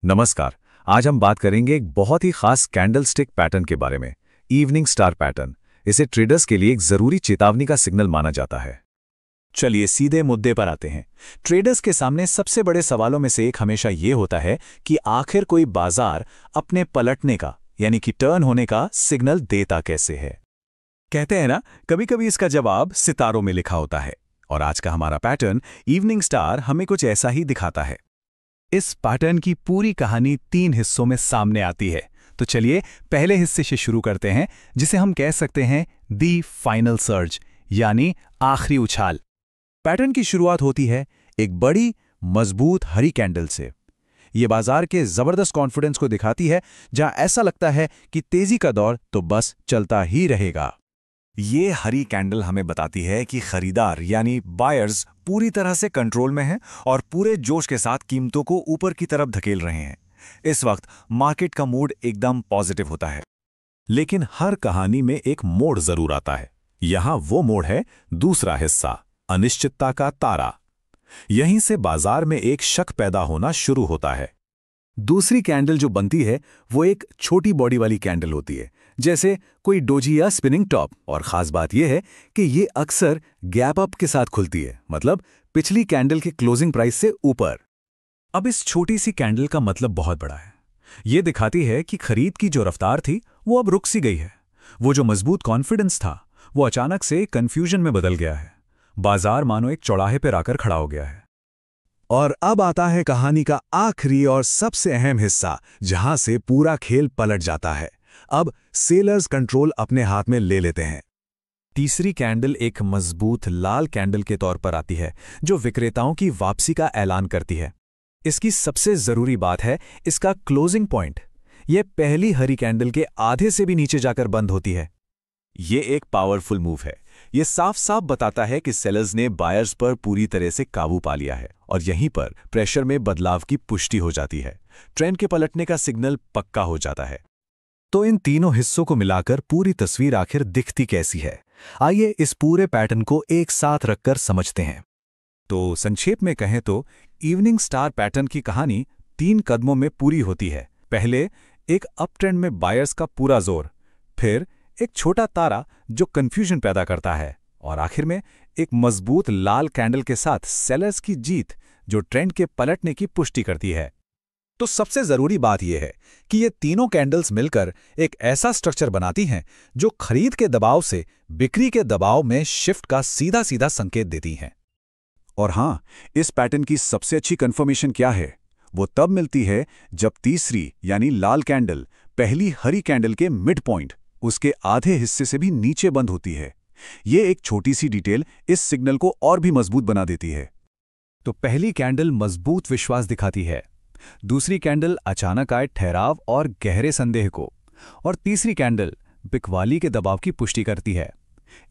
नमस्कार। आज हम बात करेंगे एक बहुत ही खास कैंडल स्टिक पैटर्न के बारे में, इवनिंग स्टार पैटर्न। इसे ट्रेडर्स के लिए एक जरूरी चेतावनी का सिग्नल माना जाता है। चलिए सीधे मुद्दे पर आते हैं। ट्रेडर्स के सामने सबसे बड़े सवालों में से एक हमेशा ये होता है कि आखिर कोई बाजार अपने पलटने का यानी कि टर्न होने का सिग्नल देता कैसे है। कहते हैं ना, कभी कभी इसका जवाब सितारों में लिखा होता है, और आज का हमारा पैटर्न इवनिंग स्टार हमें कुछ ऐसा ही दिखाता है। इस पैटर्न की पूरी कहानी 3 हिस्सों में सामने आती है। तो चलिए पहले हिस्से से शुरू करते हैं, जिसे हम कह सकते हैं दी फाइनल सर्ज यानी आखिरी उछाल। पैटर्न की शुरुआत होती है एक बड़ी मजबूत हरी कैंडल से। ये बाजार के जबरदस्त कॉन्फिडेंस को दिखाती है, जहां ऐसा लगता है कि तेजी का दौर तो बस चलता ही रहेगा। ये हरी कैंडल हमें बताती है कि खरीदार यानी बायर्स पूरी तरह से कंट्रोल में हैं और पूरे जोश के साथ कीमतों को ऊपर की तरफ धकेल रहे हैं। इस वक्त मार्केट का मूड एकदम पॉजिटिव होता है। लेकिन हर कहानी में एक मोड़ जरूर आता है। यहां वो मोड़ है दूसरा हिस्सा, अनिश्चितता का तारा। यहीं से बाजार में एक शक पैदा होना शुरू होता है। दूसरी कैंडल जो बनती है वो एक छोटी बॉडी वाली कैंडल होती है, जैसे कोई डोजी या स्पिनिंग टॉप। और खास बात यह है कि ये अक्सर गैप अप के साथ खुलती है, मतलब पिछली कैंडल के क्लोजिंग प्राइस से ऊपर। अब इस छोटी सी कैंडल का मतलब बहुत बड़ा है। ये दिखाती है कि खरीद की जो रफ्तार थी वो अब रुक सी गई है। वो जो मजबूत कॉन्फिडेंस था वो अचानक से कंफ्यूजन में बदल गया है। बाजार मानो एक चौराहे पर आकर खड़ा हो गया है। और अब आता है कहानी का आखिरी और सबसे अहम हिस्सा, जहां से पूरा खेल पलट जाता है। अब सेलर्स कंट्रोल अपने हाथ में ले लेते हैं। तीसरी कैंडल एक मजबूत लाल कैंडल के तौर पर आती है, जो विक्रेताओं की वापसी का ऐलान करती है। इसकी सबसे जरूरी बात है इसका क्लोजिंग पॉइंट। यह पहली हरी कैंडल के आधे से भी नीचे जाकर बंद होती है। ये एक पावरफुल मूव है। ये साफ साफ बताता है कि सेलर्स ने बायर्स पर पूरी तरह से काबू पा लिया है, और यहीं पर प्रेशर में बदलाव की पुष्टि हो जाती है। ट्रेंड के पलटने का सिग्नल पक्का हो जाता है। तो इन तीनों हिस्सों को मिलाकर पूरी तस्वीर आखिर दिखती कैसी है, आइए इस पूरे पैटर्न को एक साथ रखकर समझते हैं। तो संक्षेप में कहें तो इवनिंग स्टार पैटर्न की कहानी 3 कदमों में पूरी होती है। पहले एक अप ट्रेंड में बायर्स का पूरा जोर, फिर एक छोटा तारा जो कंफ्यूजन पैदा करता है, और आखिर में एक मजबूत लाल कैंडल के साथ सेलर्स की जीत जो ट्रेंड के पलटने की पुष्टि करती है। तो सबसे जरूरी बात यह है कि ये तीनों कैंडल्स मिलकर एक ऐसा स्ट्रक्चर बनाती हैं जो खरीद के दबाव से बिक्री के दबाव में शिफ्ट का सीधा सीधा संकेत देती हैं। और हां, इस पैटर्न की सबसे अच्छी कंफर्मेशन क्या है? वो तब मिलती है जब तीसरी यानी लाल कैंडल पहली हरी कैंडल के मिड पॉइंट, उसके आधे हिस्से से भी नीचे बंद होती है। ये एक छोटी सी डिटेल इस सिग्नल को और भी मजबूत बना देती है। तो पहली कैंडल मजबूत विश्वास दिखाती है, दूसरी कैंडल अचानक आए ठहराव और गहरे संदेह को, और तीसरी कैंडल बिकवाली के दबाव की पुष्टि करती है।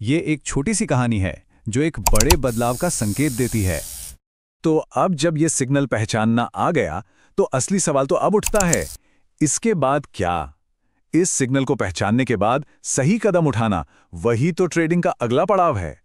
ये एक छोटी सी कहानी है जो एक बड़े बदलाव का संकेत देती है। तो अब जब ये सिग्नल पहचानना आ गया, तो असली सवाल तो अब उठता है, इसके बाद क्या? इस सिग्नल को पहचानने के बाद सही कदम उठाना, वही तो ट्रेडिंग का अगला पड़ाव है।